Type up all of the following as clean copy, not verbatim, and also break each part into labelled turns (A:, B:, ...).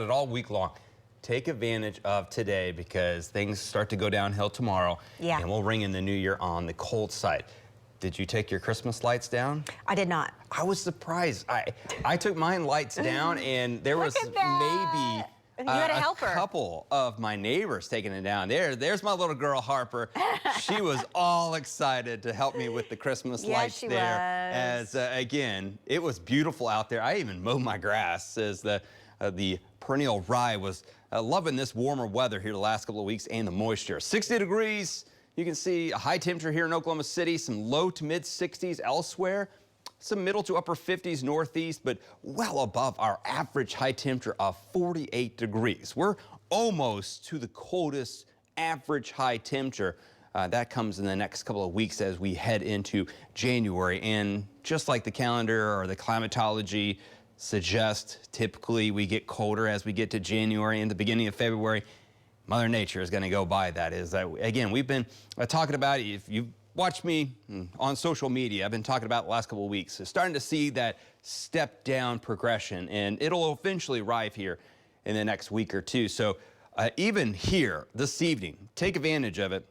A: it all week long. Take advantage of today because things start to go downhill tomorrow.
B: Yeah.
A: And we'll ring in the new year on the cold side. Did you take your Christmas lights down?
B: I did not.
A: I was surprised. I took mine lights down and there was maybe
B: you had a helper.
A: Couple of my neighbors taking it down. There's my little girl Harper. She was all excited to help me with the Christmas lights there.
B: Was.
A: As again, it was beautiful out there. I even mowed my grass as the perennial rye was loving this warmer weather here the last couple of weeks and the moisture. 60 degrees. You can see a high temperature here in Oklahoma City, some low to mid 60s elsewhere. Some middle to upper 50s northeast, but well above our average high temperature of 48 degrees. We're almost to the coldest average high temperature. That comes in the next couple of weeks as we head into January. And just like the calendar or the climatology suggest, typically we get colder as we get to January and the beginning of February. Mother Nature is going to go by that. Again, we've been talking about, if you've watched me on social media, I've been talking about the last couple of weeks. So starting to see that step down progression, and it'll eventually arrive here in the next week or two. So even here this evening, take advantage of it.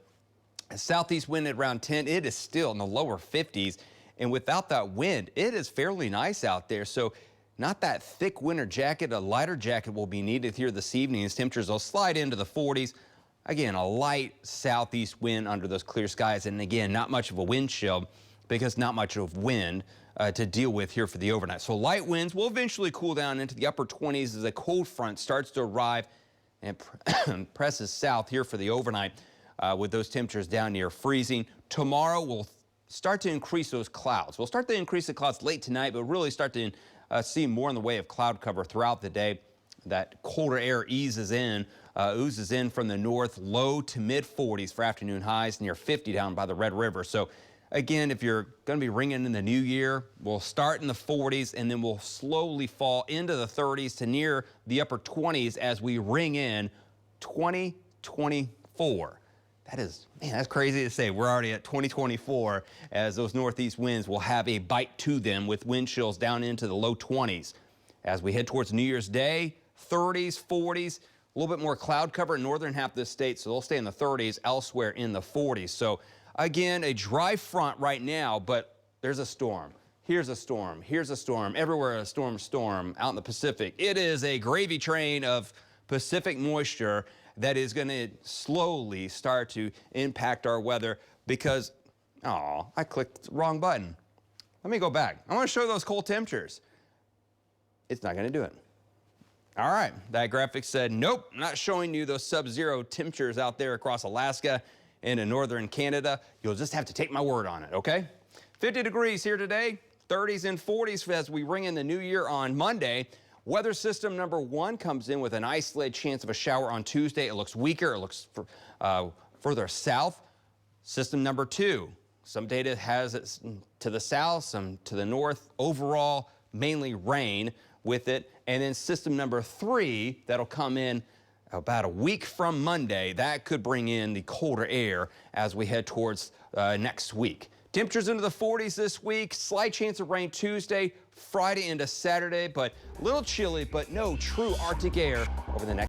A: A southeast wind at around 10, it is still in the lower 50s. And without that wind, it is fairly nice out there. So not that thick winter jacket, a lighter jacket will be needed here this evening as temperatures will slide into the 40s. Again, a light southeast wind under those clear skies. And again, not much of a wind chill because not much of wind to deal with here for the overnight. So light winds will eventually cool down into the upper 20s as a cold front starts to arrive and presses south here for the overnight with those temperatures down near freezing. Tomorrow we'll start to increase those clouds. We'll start to increase the clouds late tonight, but really start to see more in the way of cloud cover throughout the day. That colder air oozes in from the north, low to mid 40s for afternoon highs, near 50 down by the Red River. So again, if you're going to be ringing in the new year, we'll start in the 40s and then we'll slowly fall into the 30s to near the upper 20s as we ring in 2024. That is, man, that's crazy to say. We're already at 2024 as those northeast winds will have a bite to them with wind chills down into the low 20s. As we head towards New Year's Day, 30s, 40s, a little bit more cloud cover in northern half of the state, so they'll stay in the 30s, elsewhere in the 40s. So again, a dry front right now, but there's a storm. Here's a storm. Here's a storm. Everywhere a storm out in the Pacific. It is a gravy train of Pacific moisture that is going to slowly start to impact our weather because, oh, I clicked the wrong button. Let me go back. I want to show those cold temperatures. It's not going to do it. All right, that graphic said, nope, not showing you those sub-zero temperatures out there across Alaska and in northern Canada. You'll just have to take my word on it, okay? 50 degrees here today, 30s and 40s as we ring in the new year on Monday. Weather system number 1 comes in with an isolated chance of a shower on Tuesday. It looks weaker. It looks further south. System number 2, some data has it to the south, some to the north. Overall, mainly rain with it. And then system number 3, that'll come in about a week from Monday. That could bring in the colder air as we head towards next week. Temperatures into the 40s this week. Slight chance of rain Tuesday, Friday into Saturday, but a little chilly, but no true Arctic air over the next